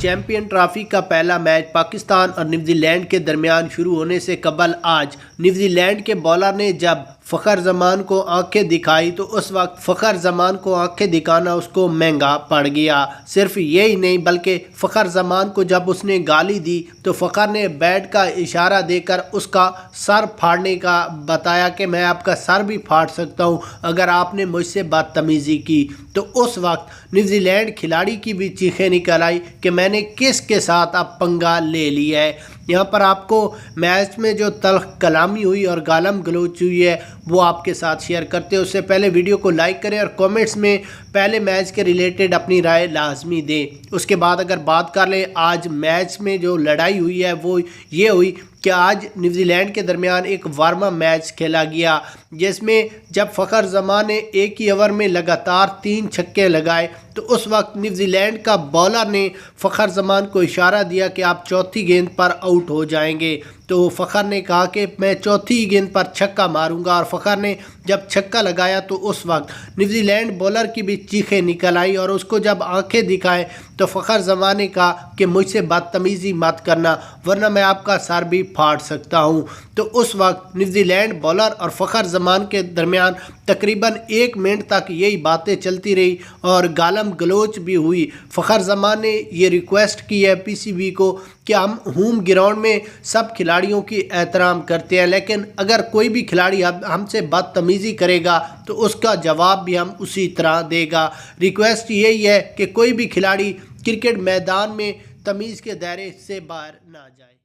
Champion trophy का पहला match Pakistan और न्यूजीलैंड के दरमियान शुरू होने से कबल आज न्यूजीलैंड के बॉलर ने जब फ़खर जमान को आंखें दिखाई तो उस वक्त फ़खर जमान को आंखें दिखाना उसको महंगा पड़ गया। सिर्फ यही नहीं बल्कि फ़खर जमान को जब उसने गाली दी तो फ़खर ने बैट का इशारा देकर उसका सर फाड़ने का बताया कि मैं आपका सर भी फाड़ सकता हूं अगर आपने मुझसे बदतमीज़ी की। तो उस वक्त न्यूजीलैंड खिलाड़ी की भी चीखें निकल आई कि मैंने किसके साथ अब पंगा ले लिया है। यहाँ पर आपको मैच में जो तल्ख कलामी हुई और गालम गलोच हुई है वो आपके साथ शेयर करते हैं। उससे पहले वीडियो को लाइक करें और कमेंट्स में पहले मैच के रिलेटेड अपनी राय लाजमी दें। उसके बाद अगर बात कर लें आज मैच में जो लड़ाई हुई है वो ये हुई कि आज न्यूजीलैंड के दरमियान एक वार्म अप मैच खेला गया जिसमें जब फ़खर जमान ने एक ही ओवर में लगातार 3 छक्के लगाए तो उस वक्त न्यूजीलैंड का बॉलर ने फ़खर जमान को इशारा दिया कि आप चौथी गेंद पर आउट हो जाएंगे। तो फ़खर ने कहा कि मैं चौथी गेंद पर छक्का मारूंगा और फ़खर ने जब छक्का लगाया तो उस वक्त न्यूजीलैंड बॉलर की भी चीखें निकल आई और उसको जब आंखें दिखाए तो फ़खर जमान ने कहा कि मुझसे बदतमीज़ी मत करना वरना मैं आपका सर भी फाड़ सकता हूं। तो उस वक्त न्यूजीलैंड बॉलर और फ़खर जमान के दरमियान तकरीबन 1 मिनट तक यही बातें चलती रही और गालम गलोच भी हुई। फ़खर जमान ने ये रिक्वेस्ट की है पीसीबी को कि हम होम ग्राउंड में सब खिलाड़ियों की एहतराम करते हैं लेकिन अगर कोई भी खिलाड़ी हमसे बदतमीज़ी करेगा तो उसका जवाब भी हम उसी तरह देगा। रिक्वेस्ट यही है कि कोई भी खिलाड़ी क्रिकेट मैदान में तमीज़ के दायरे से बाहर ना जाए।